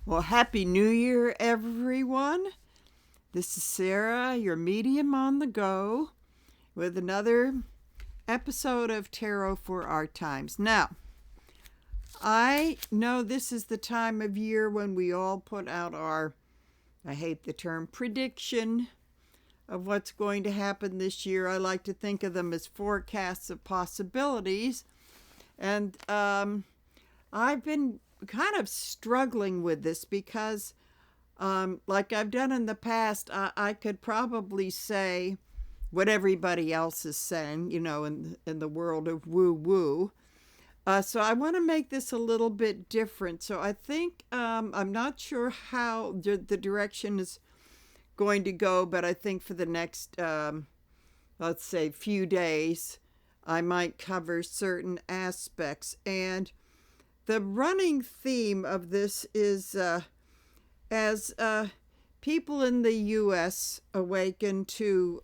Well, Happy New Year, everyone. This is Sarah, your medium on the go, with another episode of Tarot for Our Times. Now, I know this is the time of year when we all put out our, I hate the term, prediction of what's going to happen this year. I like to think of them as forecasts of possibilities. And I've been kind of struggling with this because, like I've done in the past, I could probably say what everybody else is saying, in the world of woo-woo. So I want to make this a little bit different. So I think I'm not sure how the direction is going to go, but I think for the next, let's say, few days, I might cover certain aspects. And the running theme of this is as people in the U.S. awaken to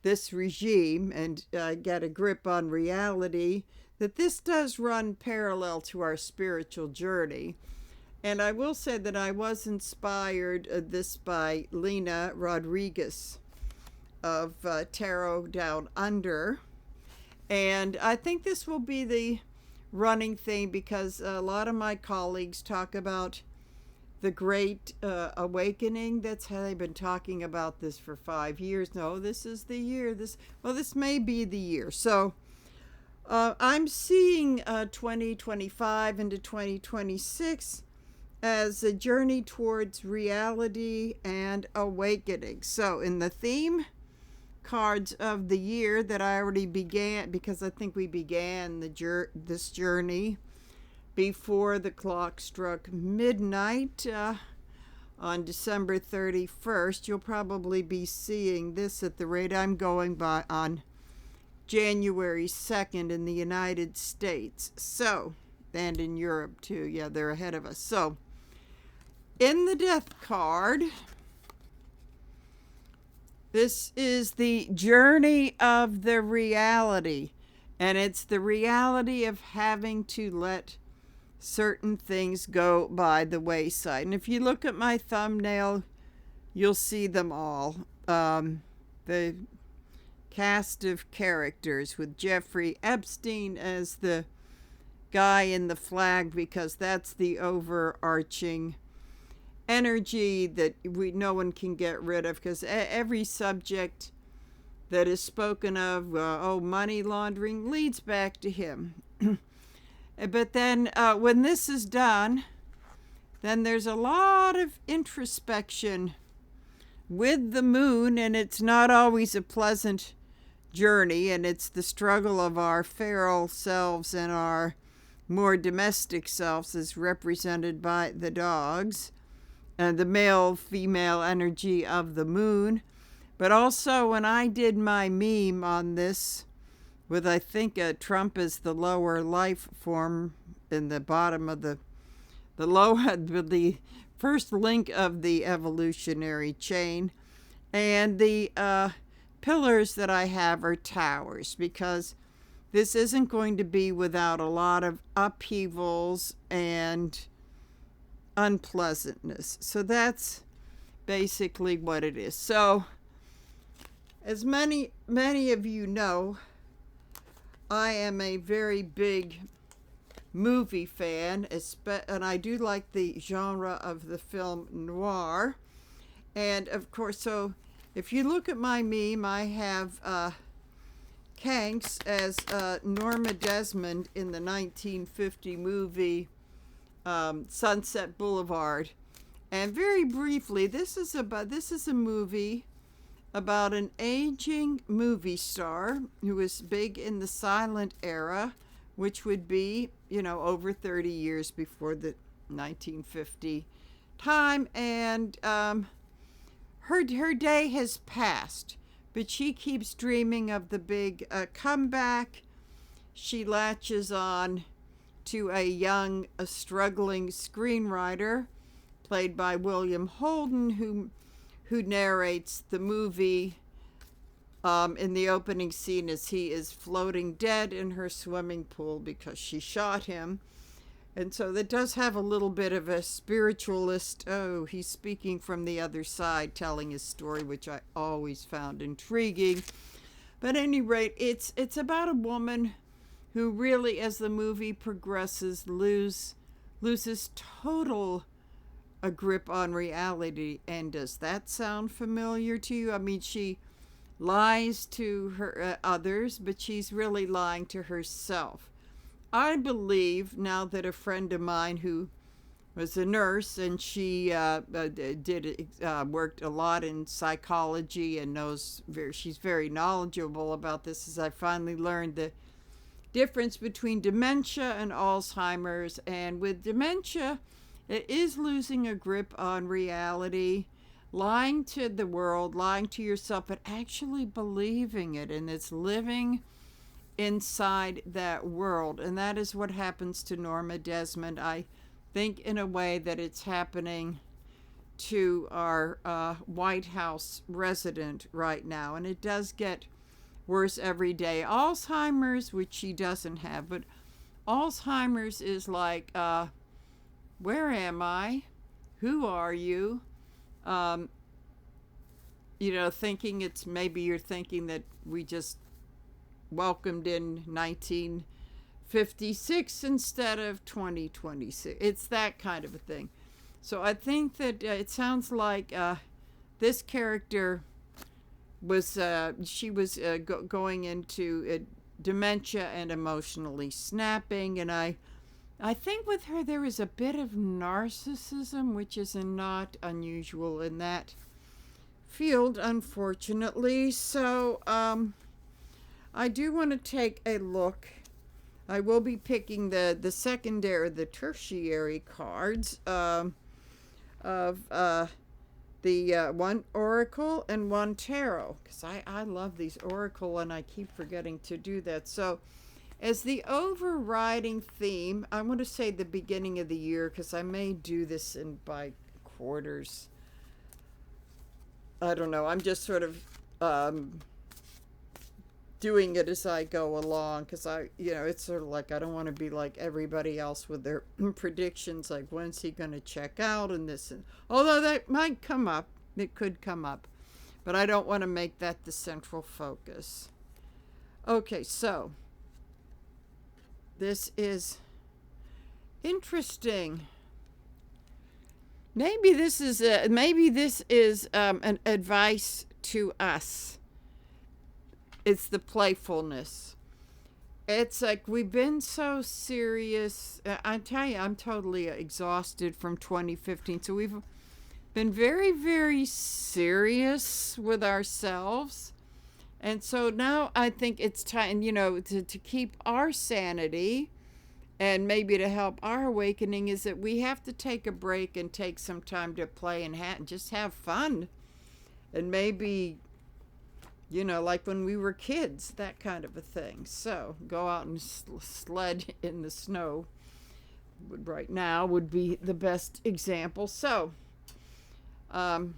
this regime and get a grip on reality, that this does run parallel to our spiritual journey. And I will say that I was inspired this by Lena Rodriguez of Tarot Down Under. And I think this will be the running thing because a lot of my colleagues talk about the Great Awakening. That's how they've been talking about this for 5 years. No, this is the year. This may be the year. So I'm seeing 2025 into 2026 as a journey towards reality and awakening. So in the theme cards of the year that I already began, because I think we began this journey before the clock struck midnight on December 31st. You'll probably be seeing this at the rate I'm going by on January 2nd in the United States. So, and in Europe too. Yeah, they're ahead of us. So, in the death card, this is the journey of the reality, and it's the reality of having to let certain things go by the wayside. And if you look at my thumbnail, you'll see them all. The cast of characters with Jeffrey Epstein as the guy in the flag, because that's the overarching energy that no one can get rid of, because every subject that is spoken of, money laundering, leads back to him. But then when this is done, then there's a lot of introspection with the moon, and it's not always a pleasant journey, and it's the struggle of our feral selves and our more domestic selves as represented by the dogs, and the male-female energy of the moon. But also when I did my meme on this with, I think, Trump as the lower life form in the bottom of the first link of the evolutionary chain, and the pillars that I have are towers, because this isn't going to be without a lot of upheavals and unpleasantness. So that's basically what it is. So as many of you know, I am a very big movie fan, and I do like the genre of the film noir. And of course, so if you look at my meme, I have Kanks as Norma Desmond in the 1950 movie Sunset Boulevard. And very briefly, this is a movie about an aging movie star who was big in the silent era, which would be, over 30 years before the 1950 time. And her day has passed, but she keeps dreaming of the big comeback. She latches on to a young, struggling screenwriter played by William Holden, who narrates the movie in the opening scene as he is floating dead in her swimming pool because she shot him. And so that does have a little bit of a spiritualist, oh, he's speaking from the other side, telling his story, which I always found intriguing. But at any rate, it's about a woman who really, as the movie progresses, loses total a grip on reality. And does that sound familiar to you? I mean, she lies to her others, but she's really lying to herself. I believe now that a friend of mine who was a nurse, and she worked a lot in psychology and she's very knowledgeable about this, as I finally learned the difference between dementia and Alzheimer's. And with dementia, it is losing a grip on reality, lying to the world, lying to yourself, but actually believing it, and it's living inside that world. And that is what happens to Norma Desmond. I think in a way that it's happening to our White House resident right now, and it does get worse every day. Alzheimer's, which she doesn't have, but Alzheimer's is like, where am I? Who are you? Thinking you're thinking that we just welcomed in 1956 instead of 2026. It's that kind of a thing. So I think that it sounds like this character was going into dementia and emotionally snapping, and I think with her there is a bit of narcissism, which is not unusual in that field, unfortunately. So I do want to take a look. I will be picking the secondary, the tertiary cards of the one Oracle and one Tarot, because I love these Oracle and I keep forgetting to do that. So as the overriding theme, I want to say the beginning of the year, because I may do this by quarters. I don't know. I'm just sort of doing it as I go along, because it's sort of like I don't want to be like everybody else with their predictions, like when's he going to check out and this. And although that might come up, it could come up, but I don't want to make that the central focus. Okay, so this is interesting. Maybe this is an advice to us. It's the playfulness. It's like we've been so serious. I tell you, I'm totally exhausted from 2015. So we've been very, very serious with ourselves. And so now I think it's time, to keep our sanity and maybe to help our awakening, is that we have to take a break and take some time to play and just have fun. And maybe, like when we were kids, that kind of a thing. So go out and sled in the snow right now would be the best example. So, I'm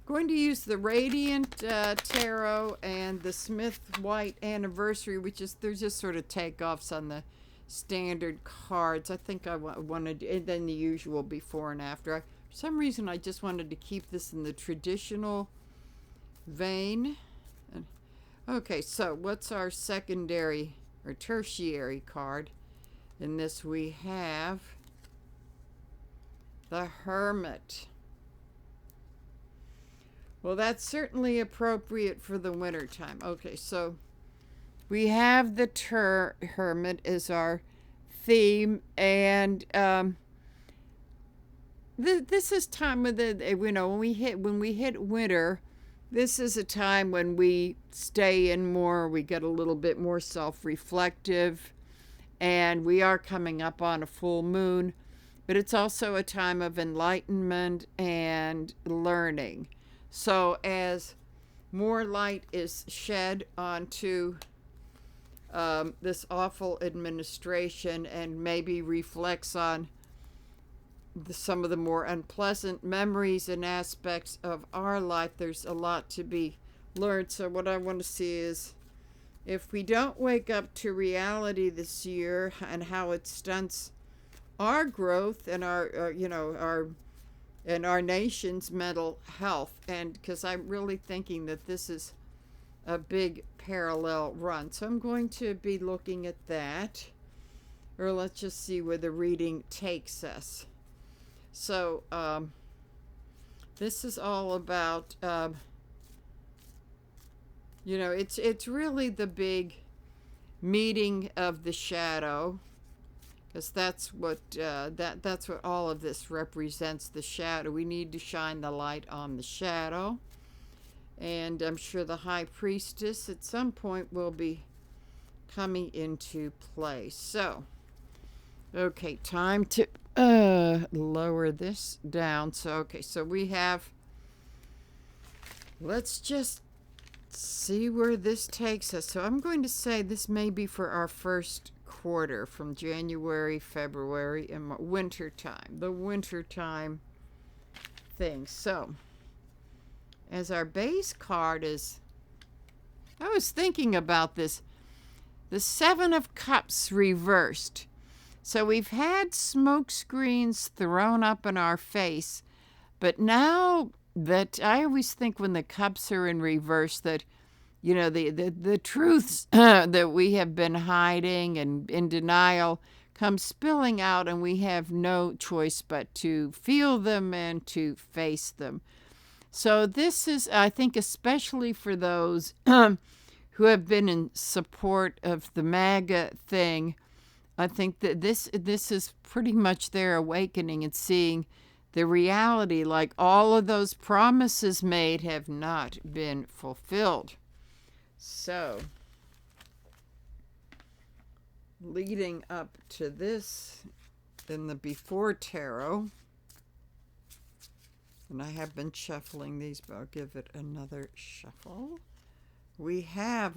going to use the Radiant Tarot and the Smith White Anniversary, they're just sort of takeoffs on the standard cards. I think I wanted, and then the usual before and after. For some reason, I just wanted to keep this in the traditional vein. Okay, so what's our secondary or tertiary card? In this we have the Hermit. Well, that's certainly appropriate for the winter time. Okay, so we have the Hermit as our theme, and this is time of the when we hit winter. This is a time when we stay in more. We get a little bit more self-reflective, and we are coming up on a full moon. But it's also a time of enlightenment and learning. So as more light is shed onto this awful administration, and maybe reflects on some of the more unpleasant memories and aspects of our life, there's a lot to be learned. So what I want to see is if we don't wake up to reality this year and how it stunts our growth and our nation's mental health, and because I'm really thinking that this is a big parallel run, so I'm going to be looking at that, or let's just see where the reading takes us. So this is all about it's really the big meeting of the shadow, because that's what that's what all of this represents, the shadow. We need to shine the light on the shadow, and I'm sure the high priestess at some point will be coming into play. So okay, time to lower this down. So okay, so we have, let's just see where this takes us. So I'm going to say this may be for our first quarter, from January, February, and winter time, the winter time thing. So as our base card is, I was thinking about this, the Seven of Cups reversed. So we've had smoke screens thrown up in our face, but now that I always think when the cups are in reverse that, the truths that we have been hiding and in denial come spilling out, and we have no choice but to feel them and to face them. So this is, I think, especially for those who have been in support of the MAGA thing, I think that this is pretty much their awakening and seeing the reality, like all of those promises made have not been fulfilled. So, leading up to this in the Before Tarot, and I have been shuffling these, but I'll give it another shuffle. We have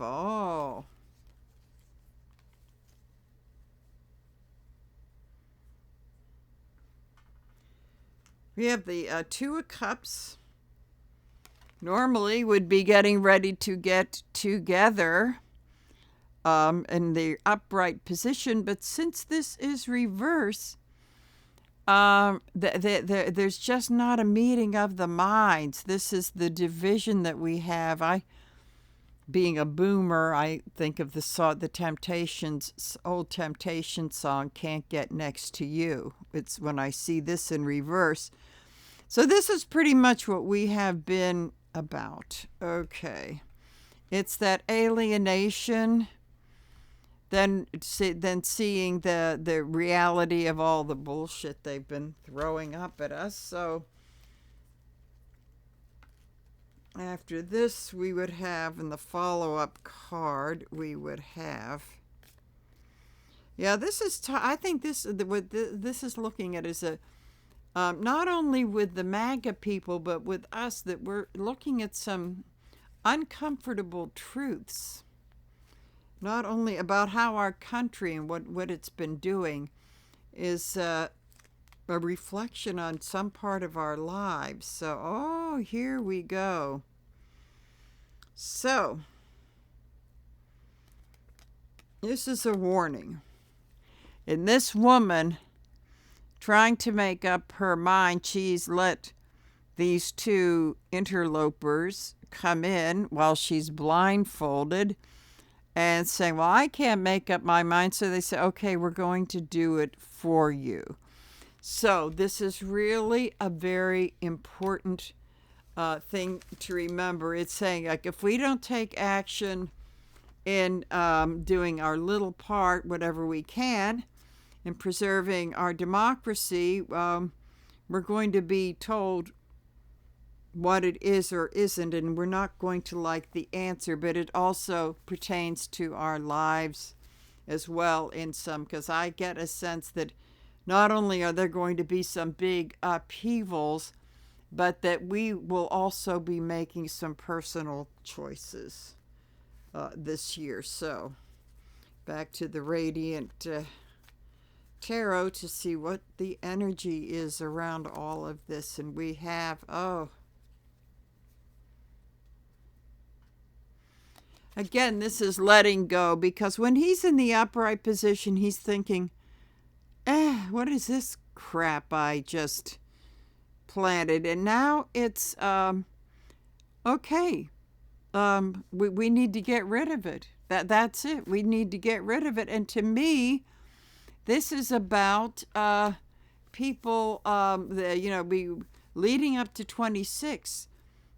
we have the Two of Cups. Normally would be getting ready to get together in the upright position, but since this is reverse, there's just not a meeting of the minds. This is the division that we have. Being a boomer, I think of the Temptations, old Temptation song, "Can't Get Next to You." It's when I see this in reverse. So this is pretty much what we have been about. Okay. It's that alienation, then seeing the reality of all the bullshit they've been throwing up at us. So after this, we would have, in the follow-up card, we would have, this is, I think what this is looking at is a, not only with the MAGA people, but with us, that we're looking at some uncomfortable truths, not only about how our country and what it's been doing is a reflection on some part of our lives. So, here we go. So, this is a warning. And this woman, trying to make up her mind, she's let these two interlopers come in while she's blindfolded and saying, well, I can't make up my mind. So they say, okay, we're going to do it for you. So this is really a very important thing to remember. It's saying, like, if we don't take action in doing our little part, whatever we can, in preserving our democracy, we're going to be told what it is or isn't, and we're not going to like the answer. But it also pertains to our lives as well in some, because I get a sense that not only are there going to be some big upheavals, but that we will also be making some personal choices this year. So back to the Radiant Tarot to see what the energy is around all of this. And we have, Again, this is letting go, because when he's in the upright position, he's thinking, what is this crap I just planted? And now it's, okay, we need to get rid of it. That's it. We need to get rid of it. And to me, this is about people, leading up to 26.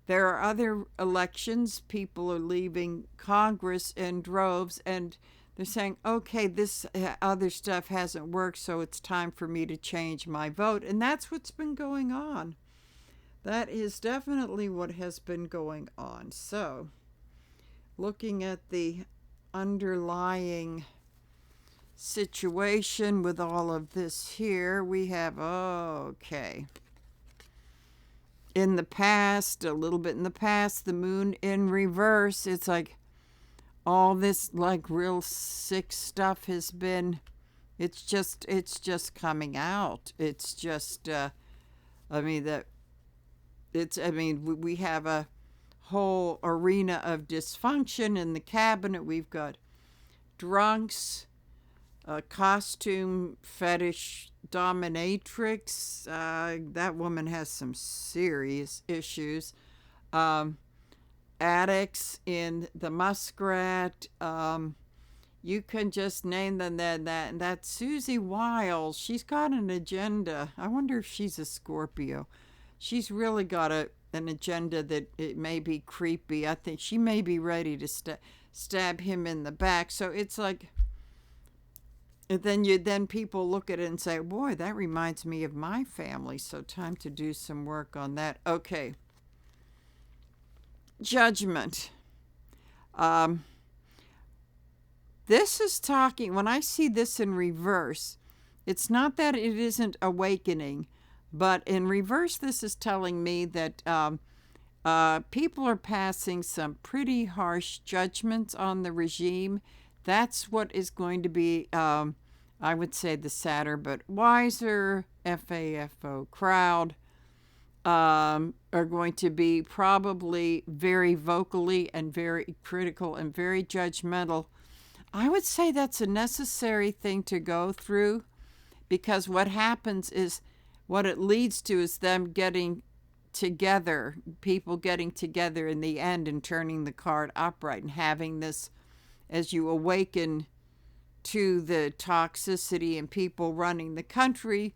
There are other elections. People are leaving Congress in droves, and they're saying, okay, this other stuff hasn't worked, so it's time for me to change my vote. And that's what's been going on. That is definitely what has been going on. So, looking at the underlying situation with all of this here, we have, okay. In the past, a little bit in the past, the moon in reverse. It's like all this like real sick stuff has been, it's just coming out. It's just, we have a whole arena of dysfunction in the cabinet. We've got drunks, costume fetish dominatrix. That woman has some serious issues. Addicts in the Muskrat. You can just name them. That Susie Wiles, she's got an agenda. I wonder if she's a Scorpio. She's really got an agenda that it may be creepy. I think she may be ready to stab him in the back. So it's like, and then people look at it and say, boy, that reminds me of my family. So time to do some work on that. Okay. Judgment. This is talking, when I see this in reverse, it's not that it isn't awakening, but in reverse, this is telling me that people are passing some pretty harsh judgments on the regime. That's what is going to be, I would say, the sadder but wiser FAFO crowd are going to be probably very vocally and very critical and very judgmental. I would say that's a necessary thing to go through, because what happens is, what it leads to is them getting together, people getting together in the end and turning the card upright and having this, as you awaken to the toxicity and people running the country,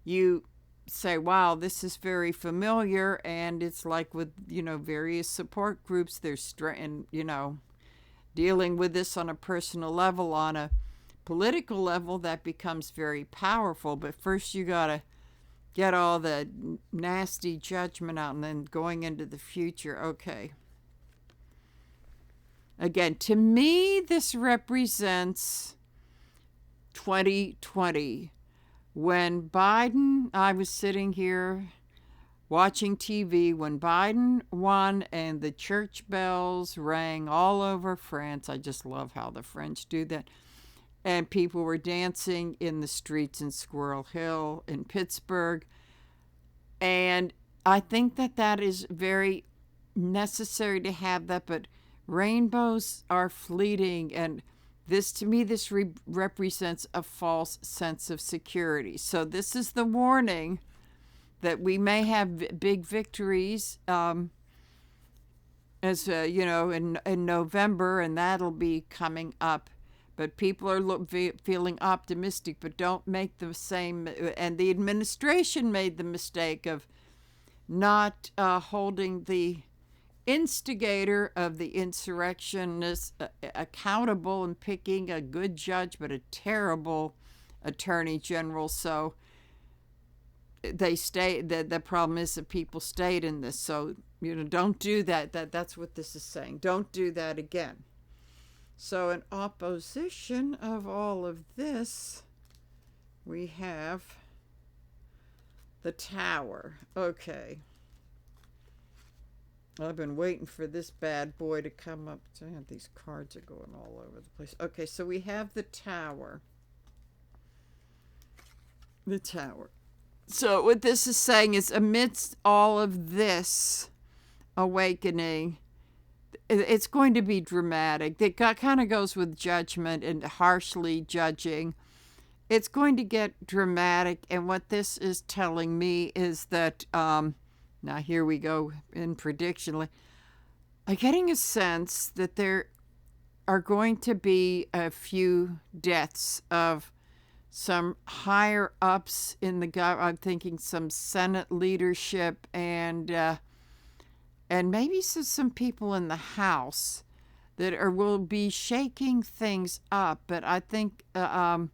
you say, wow, this is very familiar. And it's like with, various support groups, there's, dealing with this on a personal level, on a political level, that becomes very powerful. But first you got to get all the nasty judgment out, and then going into the future. Okay. Again, to me, this represents 2020. When Biden, I was sitting here watching TV when Biden won and the church bells rang all over France. I just love how the French do that. And people were dancing in the streets in Squirrel Hill in Pittsburgh. And I think that is very necessary to have that, but rainbows are fleeting, and this, to me, this represents a false sense of security. So this is the warning that we may have big victories, in November, and that'll be coming up. But people are feeling optimistic, but don't make the same. And the administration made the mistake of not holding the instigator of the insurrectionists accountable, and picking a good judge but a terrible attorney general. So they stayed. The problem is that people stayed in this. So don't do that. That's what this is saying. Don't do that again. So in opposition of all of this, we have the Tower. Okay. I've been waiting for this bad boy to come up. These cards are going all over the place. Okay, so we have the Tower. The Tower. So what this is saying is, amidst all of this awakening, it's going to be dramatic. It kind of goes with judgment and harshly judging. It's going to get dramatic, and what this is telling me is that, now here we go in prediction. I'm getting a sense that there are going to be a few deaths of some higher ups in the government. I'm thinking some Senate leadership and maybe some people in the House that will be shaking things up. But I think I'm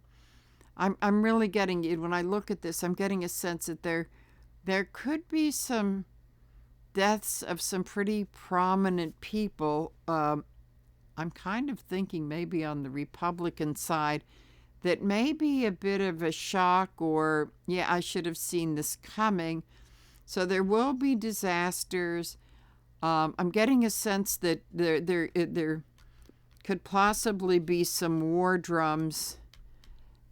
really getting it when I look at this. I'm getting a sense that there could be some deaths of some pretty prominent people. I'm kind of thinking maybe on the Republican side that may be a bit of a shock, or yeah, I should have seen this coming. So there will be disasters. I'm getting a sense that there could possibly be some war drums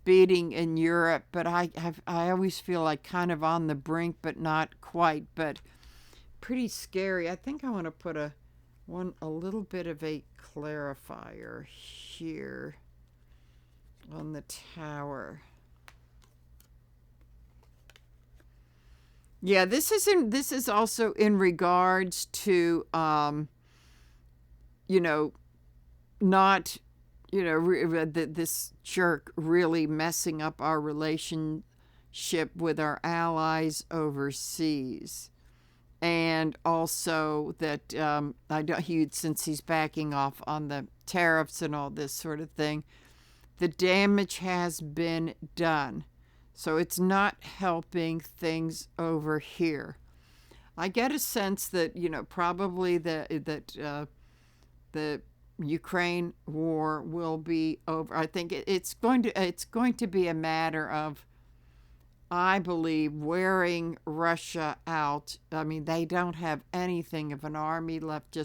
beating in Europe, but I always feel like kind of on the brink, but not quite. But pretty scary. I think I want to put a little bit of a clarifier here on the tower. Yeah, this is also in regards to not this jerk really messing up our relationship with our allies overseas. And also that since he's backing off on the tariffs and all this sort of thing, the damage has been done. So it's not helping things over here. I get a sense that probably that the Ukraine war will be over. I think it's going to be a matter of, I believe, wearing Russia out. I mean, they don't have anything of an army left.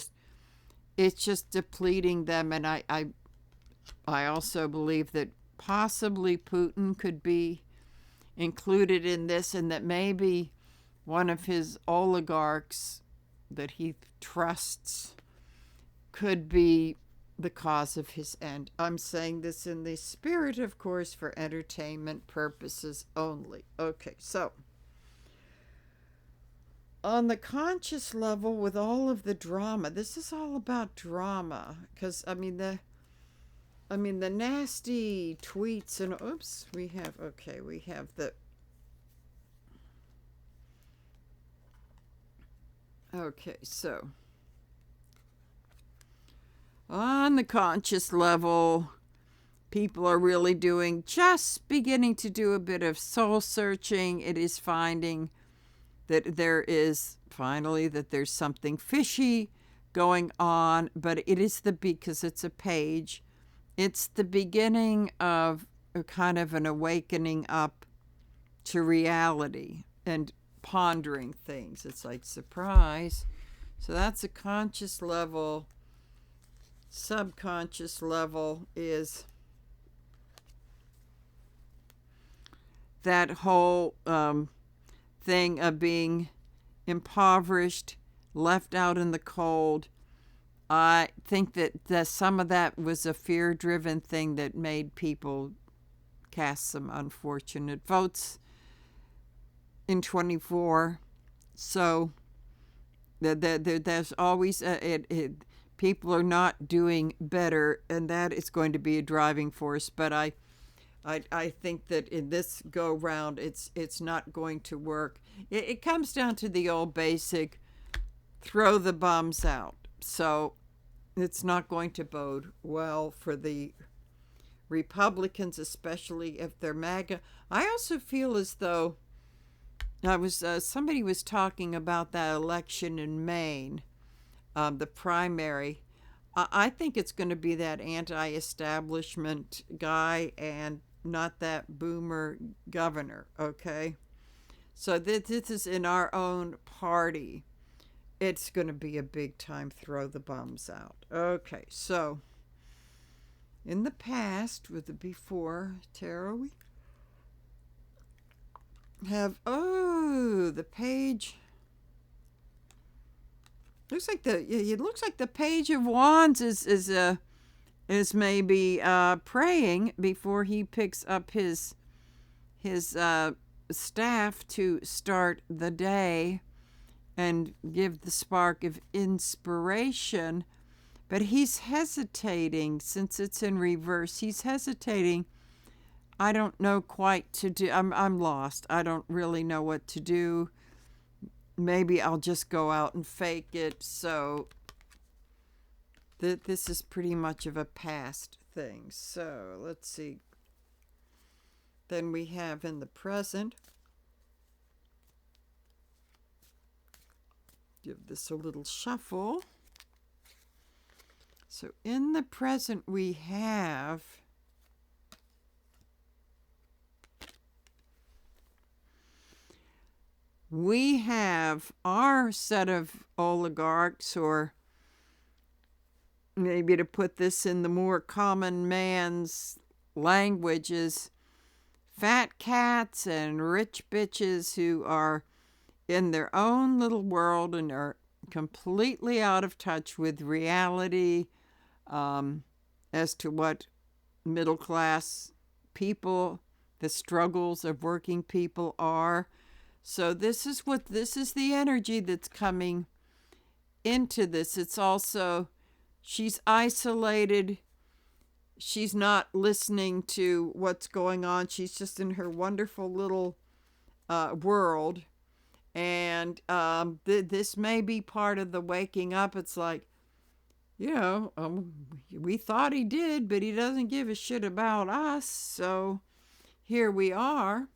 It's just depleting them. And I also believe that possibly Putin could be included in this, and that maybe one of his oligarchs that he trusts could be the cause of his end. I'm saying this in the spirit, of course, for entertainment purposes only. Okay, so on the conscious level, with all of the drama, this is all about drama, because the nasty tweets and we have the so on the conscious level, people are really just beginning to do a bit of soul searching. It is finding that there's something fishy going on, but it is because it's a page. It's the beginning of a kind of an awakening up to reality and pondering things. It's like surprise. So that's a conscious level. Subconscious level is that whole thing of being impoverished, left out in the cold. I think that some of that was a fear-driven thing that made people cast some unfortunate votes in 24. So there's always people are not doing better, and that is going to be a driving force. But I think that in this go round, it's not going to work. It comes down to the old basic: throw the bums out. So it's not going to bode well for the Republicans, especially if they're MAGA. I also feel as though somebody was talking about that election in Maine, the primary. I think it's going to be that anti-establishment guy and not that boomer governor, okay? So this is in our own party. It's going to be a big time throw the bums out. Okay, so in the past, with the before tarot, we have, the page It looks like the Page of Wands is maybe praying before he picks up his staff to start the day and give the spark of inspiration. But he's hesitating since it's in reverse. He's hesitating. I don't know quite to do. I'm lost. I don't really know what to do. Maybe I'll just go out and fake it. So this is pretty much of a past thing. So let's see. Then we have in the present. Give this a little shuffle. So in the present we have our set of oligarchs, or maybe to put this in the more common man's language, is fat cats and rich bitches who are in their own little world and are completely out of touch with reality as to what middle class people, the struggles of working people are. So this is the energy that's coming into this. It's also, she's isolated. She's not listening to what's going on. She's just in her wonderful little world. And this may be part of the waking up. It's like, we thought he did, but he doesn't give a shit about us. So here we are.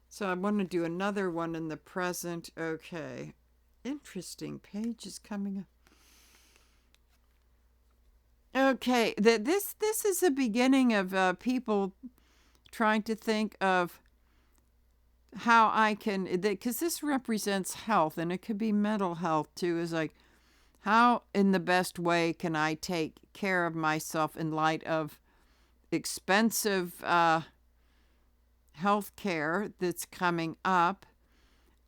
So I want to do another one in the present. Okay. Interesting. Page is coming up. Okay, this is the beginning of people trying to think of how I can, because this represents health, and it could be mental health too, is like, how in the best way can I take care of myself in light of expensive health care that's coming up,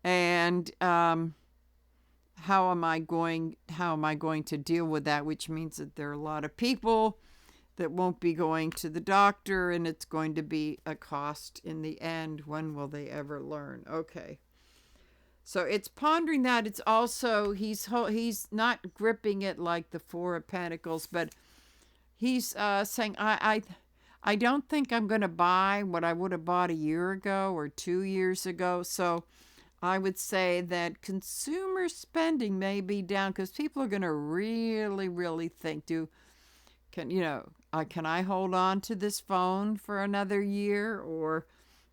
and how am I going to deal with that, which means that there are a lot of people that won't be going to the doctor, and it's going to be a cost in the end. When will they ever learn? Okay. So it's pondering that. It's also, he's not gripping it like the Four of Pentacles, but he's saying, I don't think I'm going to buy what I would have bought a year ago or 2 years ago. So I would say that consumer spending may be down because people are going to really, really think, can I hold on to this phone for another year? Or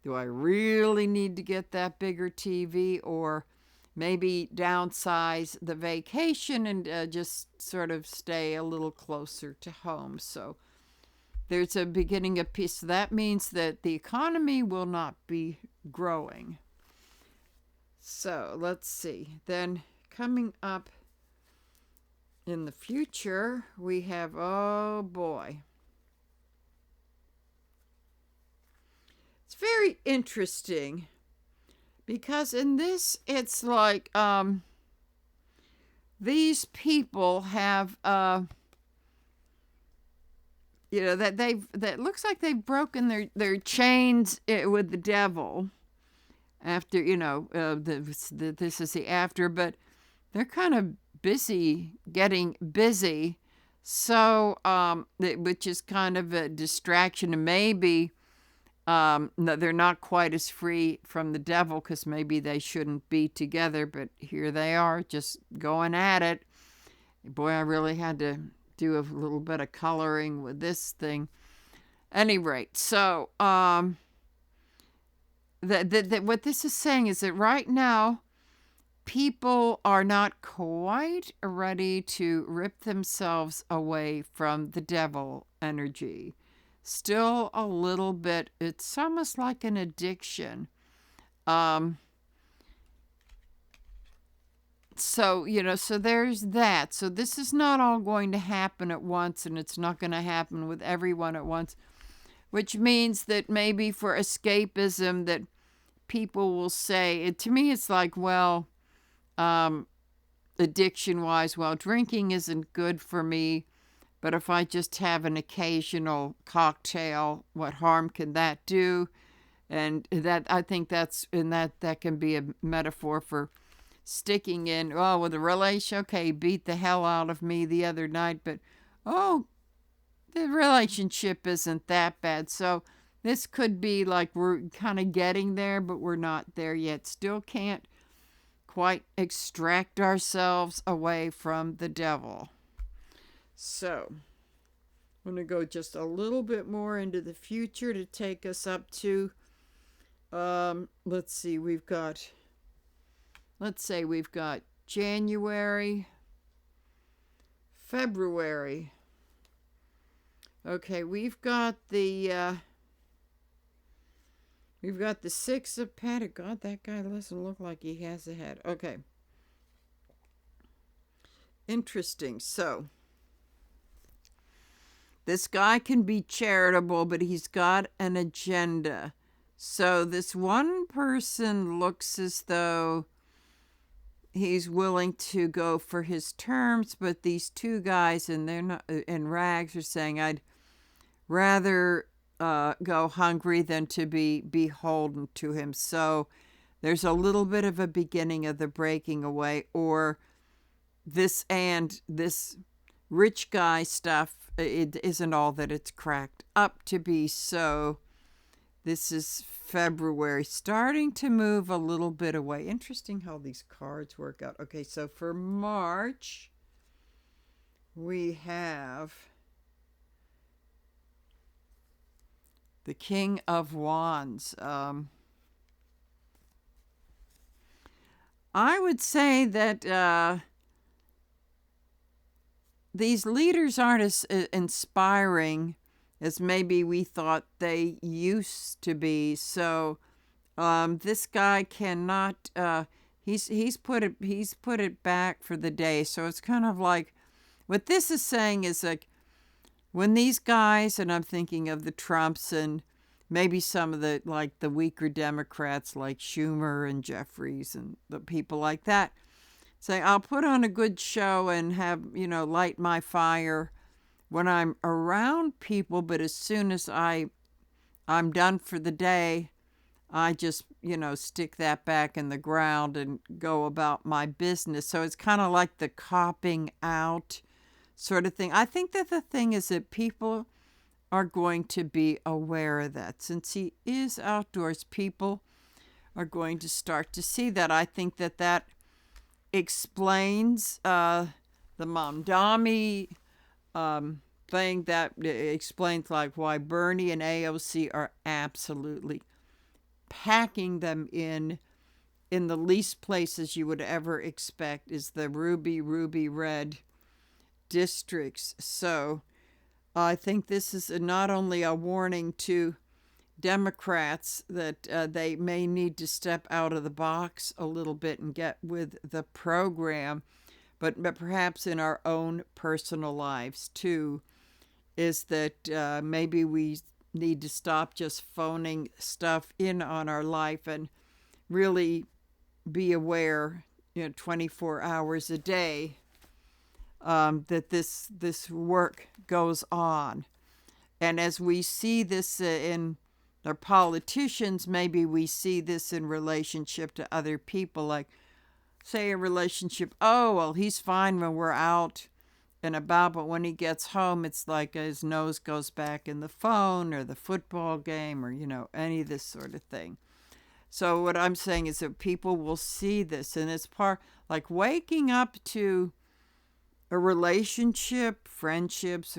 do I really need to get that bigger TV? Or maybe downsize the vacation and just sort of stay a little closer to home. So there's a beginning of peace. So that means that the economy will not be growing. So let's see. Then coming up in the future, we have, oh boy. It's very interesting because in this, it's like these people have, that looks like they've broken their chains with the devil. After, this is the after, but they're kind of getting busy. So, which is kind of a distraction. And maybe they're not quite as free from the devil because maybe they shouldn't be together. But here they are just going at it. Boy, I really had to do a little bit of coloring with this thing. Any rate, so what this is saying is that right now, people are not quite ready to rip themselves away from the devil energy. Still a little bit, it's almost like an addiction. So there's that. So this is not all going to happen at once, and it's not going to happen with everyone at once, which means that maybe for escapism that people will say, to me it's like, well, addiction wise, well, drinking isn't good for me, but if I just have an occasional cocktail, what harm can that do? And that, I think that's, and that can be a metaphor for sticking in, oh, well, the relation, okay, beat the hell out of me the other night, but oh, the relationship isn't that bad. So this could be like we're kind of getting there, but we're not there yet. Still can't quite extract ourselves away from the devil. So I'm going to go just a little bit more into the future to take us up to, let's see, let's say we've got January, February. Okay, we've got the Six of Pentacles. God, that guy doesn't look like he has a head. Okay. Interesting. So, this guy can be charitable, but he's got an agenda. So, this one person looks as though he's willing to go for his terms, but these two guys in rags are saying, I'd rather go hungry than to be beholden to him. So there's a little bit of a beginning of the breaking away, or this rich guy stuff, it isn't all that it's cracked up to be. So this is February, starting to move a little bit away. Interesting how these cards work out. Okay, so for March, we have the King of Wands. I would say that these leaders aren't as inspiring as maybe we thought they used to be. So this guy cannot. He's put it back for the day. So it's kind of like what this is saying is like, when these guys, and I'm thinking of the Trumps and maybe some of the weaker Democrats like Schumer and Jeffries and the people like that, say, I'll put on a good show and have, light my fire when I'm around people, but as soon as I'm done for the day, I just, stick that back in the ground and go about my business. So it's kind of like the copping out sort of thing. I think that the thing is that people are going to be aware of that. Since he is outdoors, people are going to start to see that. I think that explains the Mamdani thing. That explains like why Bernie and AOC are absolutely packing them in the least places you would ever expect is the ruby red districts. So I think this is not only a warning to Democrats that they may need to step out of the box a little bit and get with the program, but perhaps in our own personal lives too, is that maybe we need to stop just phoning stuff in on our life and really be aware, 24 hours a day, that this work goes on. And as we see this in our politicians, maybe we see this in relationship to other people, like say a relationship, oh, well, he's fine when we're out and about, but when he gets home, it's like his nose goes back in the phone or the football game or, any of this sort of thing. So what I'm saying is that people will see this, and it's part like waking up to a relationship, friendships,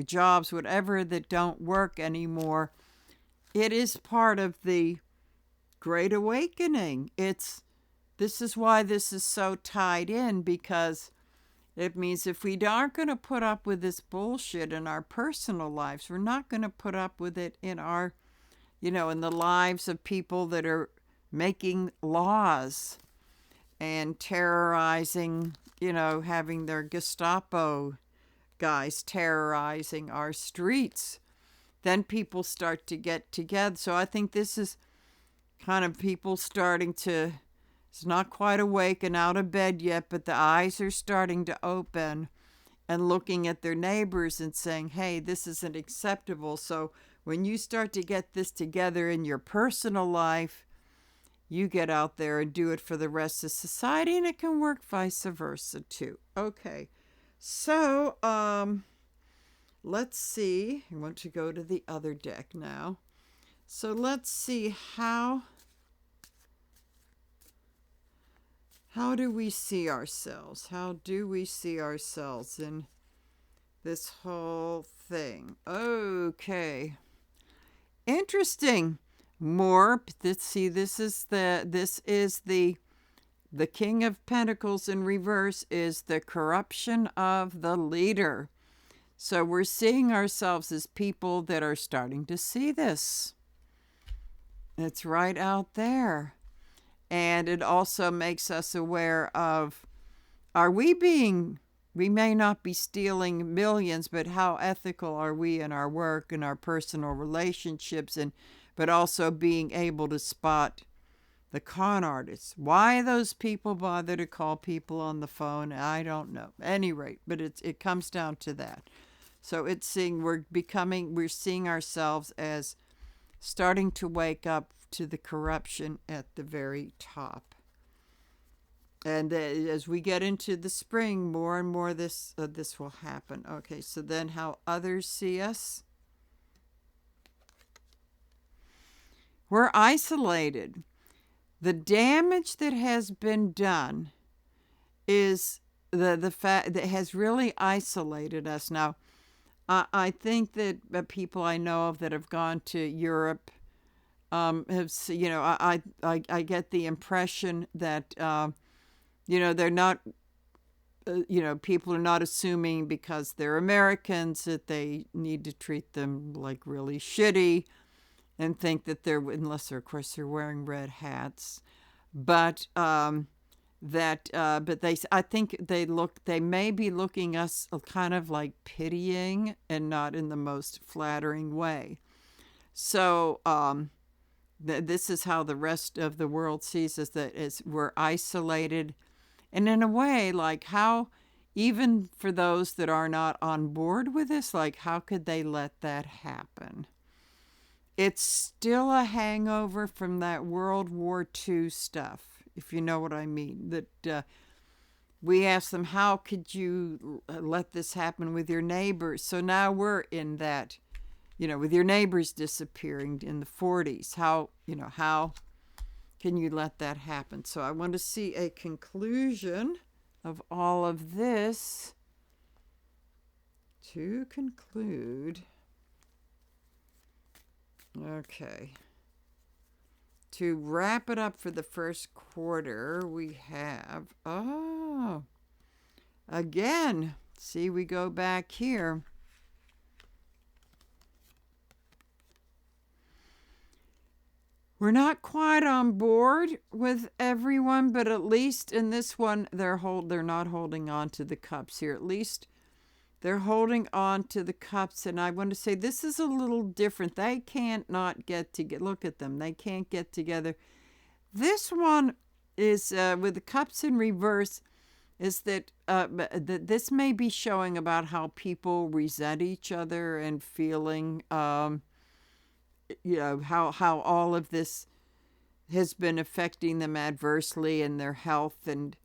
jobs, whatever that don't work anymore. It is part of the Great Awakening. This is why this is so tied in, because it means if we aren't going to put up with this bullshit in our personal lives, we're not going to put up with it in our, in the lives of people that are making laws and terrorizing, having their Gestapo guys terrorizing our streets. Then people start to get together. So I think this is kind of people starting to He's not quite awake and out of bed yet, but the eyes are starting to open and looking at their neighbors and saying, hey, this isn't acceptable. So when you start to get this together in your personal life, you get out there and do it for the rest of society, and it can work vice versa too. Okay, so let's see. I want to go to the other deck now. So let's see how do we see ourselves? How do we see ourselves in this whole thing? Okay. Interesting. More. This is the King of Pentacles in reverse is the corruption of the leader. So we're seeing ourselves as people that are starting to see this. It's right out there. And it also makes us aware of, we may not be stealing millions, but how ethical are we in our work and our personal relationships, but also being able to spot the con artists. Why those people bother to call people on the phone, I don't know. At any rate, but it comes down to that. So we're seeing ourselves as starting to wake up to the corruption at the very top. And as we get into the spring, more and more this will happen. Okay, so then how others see us. We're isolated. The damage that has been done is the fact that has really isolated us. Now, I think that people I know of that have gone to Europe have, I get the impression that, they're not, people are not assuming because they're Americans that they need to treat them like really shitty and think that unless of course they're wearing red hats, but I think they may be looking us kind of like pitying and not in the most flattering way. So, this is how the rest of the world sees us, that we're isolated. And in a way, like how, even for those that are not on board with this, like how could they let that happen? It's still a hangover from that World War II stuff, if you know what I mean. That we asked them, how could you let this happen with your neighbors? So now we're in that, with your neighbors disappearing in the 40s. How can you let that happen? So I want to see a conclusion of all of this. To conclude, okay. To wrap it up for the first quarter, we have, again, see, we go back here. We're not quite on board with everyone, but at least in this one, they're not holding on to the cups here. At least they're holding on to the cups. And I want to say this is a little different. They can't not get together. Look at them. They can't get together. This one is with the cups in reverse, is that this may be showing about how people resent each other and feeling how all of this has been affecting them adversely in their health and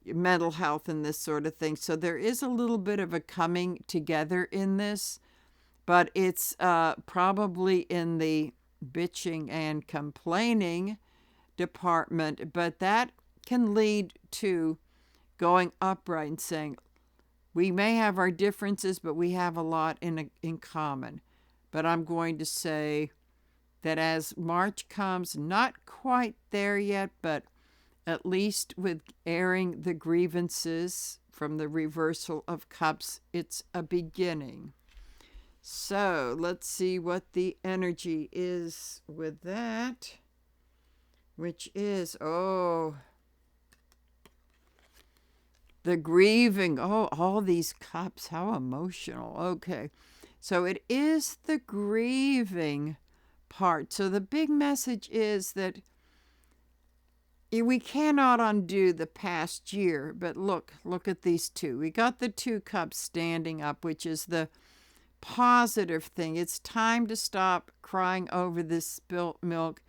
mental health and this sort of thing. So there is a little bit of a coming together in this, but it's probably in the bitching and complaining department, but that can lead to going upright and saying, we may have our differences, but we have a lot in common. But I'm going to say that as March comes, not quite there yet, but at least with airing the grievances from the reversal of cups, it's a beginning. So let's see what the energy is with that, which is, the grieving. Oh, all these cups, how emotional. Okay. So it is the grieving part. So the big message is that we cannot undo the past year, but look at these two. We got the 2 cups standing up, which is the positive thing. It's time to stop crying over this spilt milk.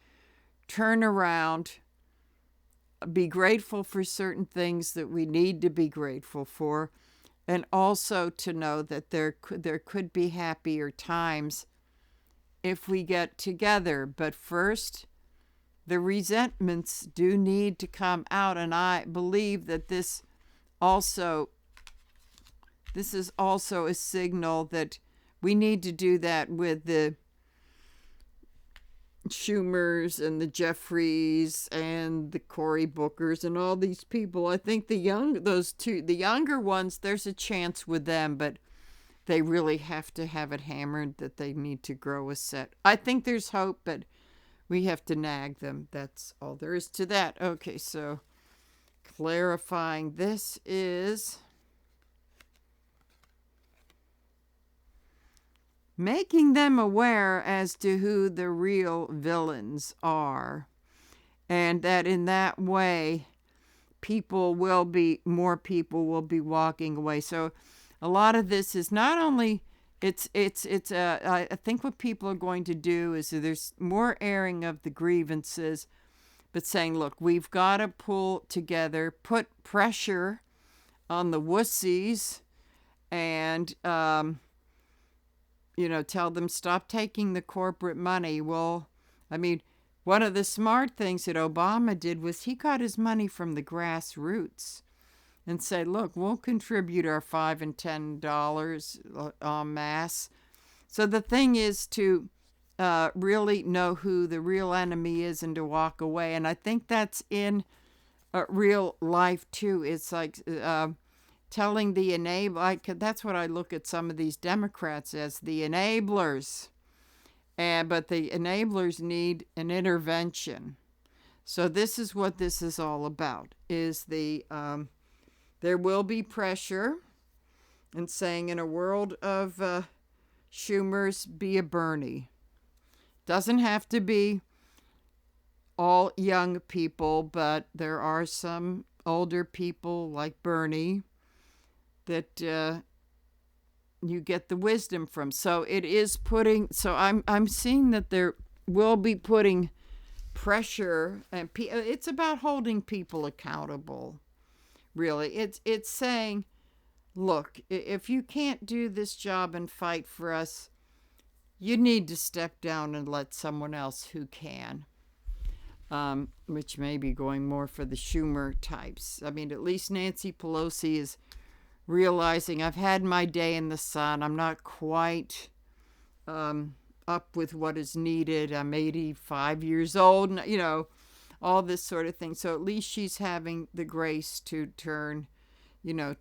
Turn around, be grateful for certain things that we need to be grateful for, and also to know that there could be happier times if we get together. But first, the resentments do need to come out, and I believe that this is also a signal that we need to do that with the Schumers and the Jeffries and the Cory Bookers and all these people. I think the younger ones, there's a chance with them, but they really have to have it hammered that they need to grow a set. I think there's hope, but we have to nag them. That's all there is to that. Okay, so clarifying, this is making them aware as to who the real villains are, and that in that way more people will be walking away. So a lot of this is not only I think what people are going to do is there's more airing of the grievances, but saying, look, we've got to pull together, put pressure on the wussies, and tell them stop taking the corporate money. Well, I mean, one of the smart things that Obama did was he got his money from the grassroots and said, look, we'll contribute our $5 and $10 en masse. So the thing is to really know who the real enemy is and to walk away. And I think that's in real life too. It's like telling the that's what I look at some of these Democrats as, the enablers. But the enablers need an intervention. So this is what this is all about, is there will be pressure, and saying in a world of Schumers, be a Bernie. Doesn't have to be all young people, but there are some older people like Bernie that you get the wisdom from. So it is I'm seeing that there will be putting pressure, and it's about holding people accountable. Really, it's saying, look, if you can't do this job and fight for us, you need to step down and let someone else who can. Which may be going more for the Schumer types. I mean, at least Nancy Pelosi is realizing, I've had my day in the sun. I'm not quite up with what is needed. I'm 85 years old, all this sort of thing. So at least she's having the grace to turn over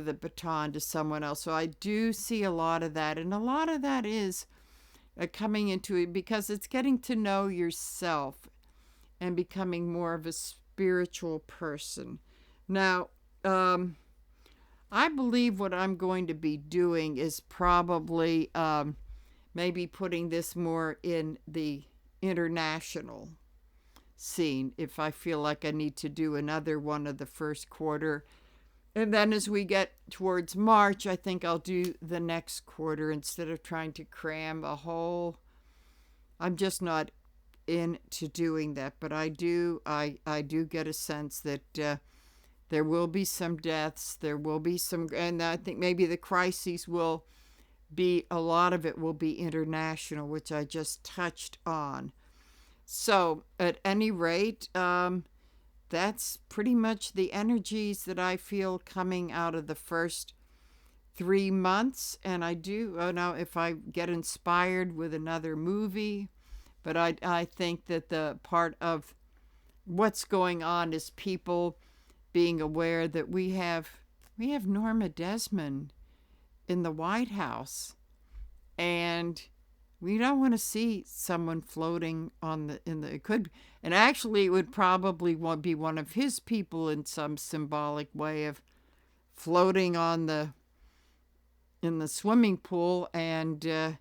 the baton to someone else. So I do see a lot of that. And a lot of that is coming into it because it's getting to know yourself and becoming more of a spiritual person. Now, I believe what I'm going to be doing is probably maybe putting this more in the international scene if I feel like I need to do another one of the first quarter. And then as we get towards March, I think I'll do the next quarter instead of trying to cram a whole. I'm just not into doing that, but I do get a sense that there will be some deaths, there will be some, and I think maybe the crises will be, a lot of it will be international, which I just touched on. So at any rate, that's pretty much the energies that I feel coming out of the first 3 months. And I do know if I get inspired with another movie, but I think that the part of what's going on is people being aware that we have Norma Desmond in the White House, and we don't want to see someone floating and actually it would probably be one of his people in some symbolic way of floating in the swimming pool and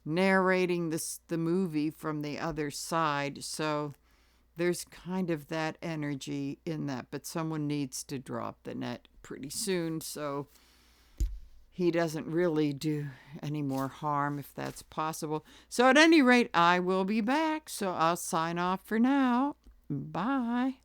narrating the movie from the other side. So there's kind of that energy in that, but someone needs to drop the net pretty soon so he doesn't really do any more harm if that's possible. So at any rate, I will be back. So I'll sign off for now. Bye.